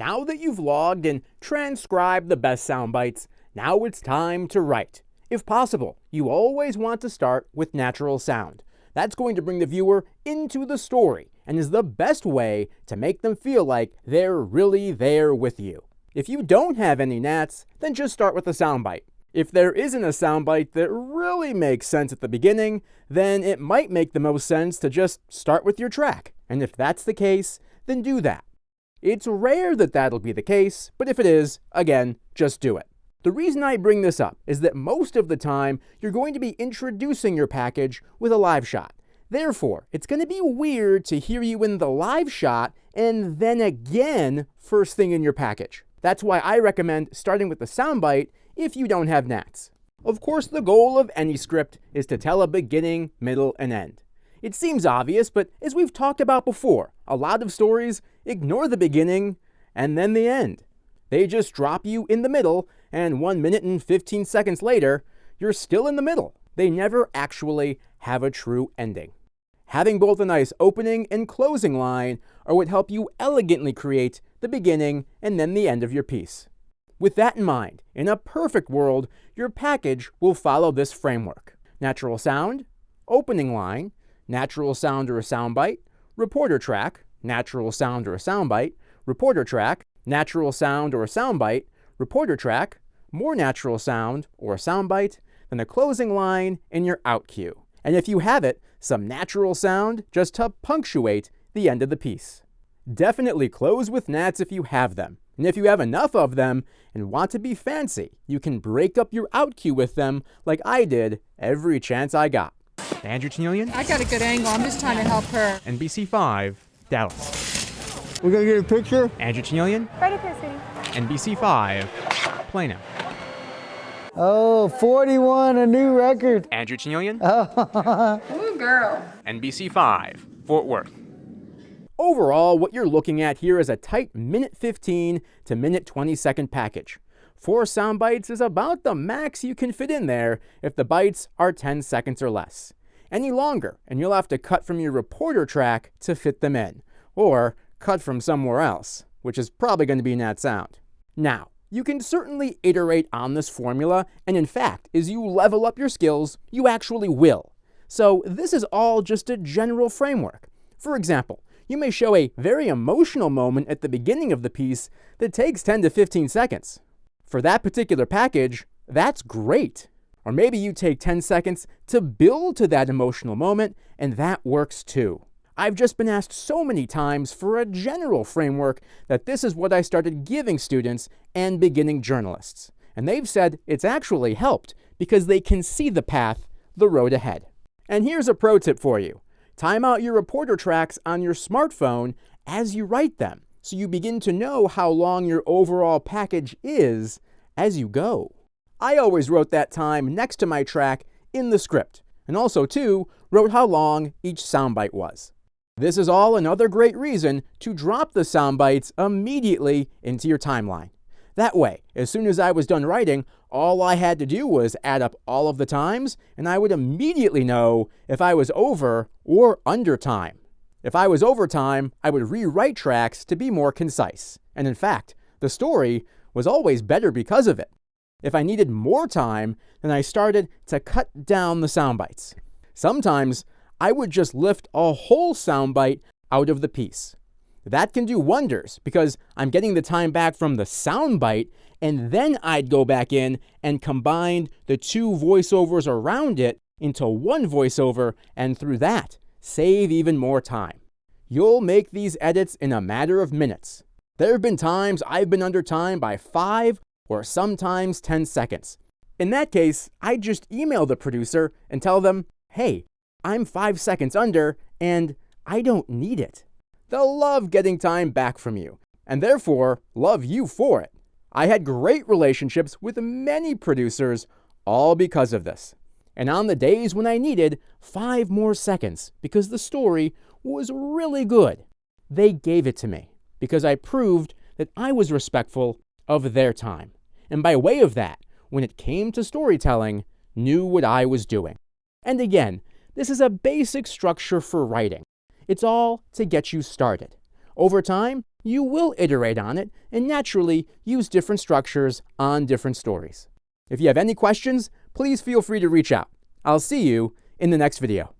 Now that you've logged and transcribed the best sound bites, now it's time to write. If possible, you always want to start with natural sound. That's going to bring the viewer into the story and is the best way to make them feel like they're really there with you. If you don't have any nats, then just start with a soundbite. If there isn't a soundbite that really makes sense at the beginning, then it might make the most sense to just start with your track. And if that's the case, then do that. It's rare that that'll be the case, but if it is, again, just do it. The reason I bring this up is that most of the time, you're going to be introducing your package with a live shot. Therefore, it's going to be weird to hear you in the live shot and then again first thing in your package. That's why I recommend starting with the soundbite if you don't have nats. Of course, the goal of any script is to tell a beginning, middle, and end. It seems obvious, but as we've talked about before, a lot of stories ignore the beginning and then the end. They just drop you in the middle, and 1 minute and 15 seconds later, you're still in the middle. They never actually have a true ending. Having both a nice opening and closing line are what help you elegantly create the beginning and then the end of your piece. With that in mind, in a perfect world, your package will follow this framework: natural sound, opening line, natural sound or a soundbite, reporter track, natural sound or a soundbite, reporter track, natural sound or a soundbite, reporter track, more natural sound or a soundbite, then a closing line in your out cue. And if you have it, some natural sound just to punctuate the end of the piece. Definitely close with nats if you have them. And if you have enough of them and want to be fancy, you can break up your out cue with them like I did every chance I got. Andrew Tenian. I got a good angle. I'm just trying to help her. NBC5, Dallas. We're gonna get a picture? Andrew Tenian. Right up here, sweetie. NBC5, Plano. Oh, 41, a new record. Andrew Tenian. Ooh, girl. NBC5, Fort Worth. Overall, what you're looking at here is a tight minute 15 to minute 20 second package. 4 sound bites is about the max you can fit in there if the bites are 10 seconds or less. Any longer, and you'll have to cut from your reporter track to fit them in, or cut from somewhere else, which is probably going to be nat sound. Now, you can certainly iterate on this formula, and in fact, as you level up your skills, you actually will. So this is all just a general framework. For example, you may show a very emotional moment at the beginning of the piece that takes 10 to 15 seconds. For that particular package, that's great. Or maybe you take 10 seconds to build to that emotional moment, and that works too. I've just been asked so many times for a general framework that this is what I started giving students and beginning journalists. And they've said it's actually helped because they can see the path, the road ahead. And here's a pro tip for you. Time out your reporter tracks on your smartphone as you write them, so you begin to know how long your overall package is as you go. I always wrote that time next to my track in the script, and also, too, wrote how long each soundbite was. This is all another great reason to drop the soundbites immediately into your timeline. That way, as soon as I was done writing, all I had to do was add up all of the times, and I would immediately know if I was over or under time. If I was over time, I would rewrite tracks to be more concise. And in fact, the story was always better because of it. If I needed more time, then I started to cut down the soundbites. Sometimes, I would just lift a whole soundbite out of the piece. That can do wonders because I'm getting the time back from the soundbite, and then I'd go back in and combine the 2 voiceovers around it into one voiceover, and through that, save even more time. You'll make these edits in a matter of minutes. There have been times I've been under time by 5 or sometimes 10 seconds. In that case, I'd just email the producer and tell them, hey, I'm 5 seconds under, and I don't need it. They'll love getting time back from you, and therefore love you for it. I had great relationships with many producers, all because of this. And on the days when I needed 5 more seconds because the story was really good, they gave it to me because I proved that I was respectful of their time. And by way of that, when it came to storytelling, knew what I was doing. And again, this is a basic structure for writing. It's all to get you started. Over time, you will iterate on it and naturally use different structures on different stories. If you have any questions, please feel free to reach out. I'll see you in the next video.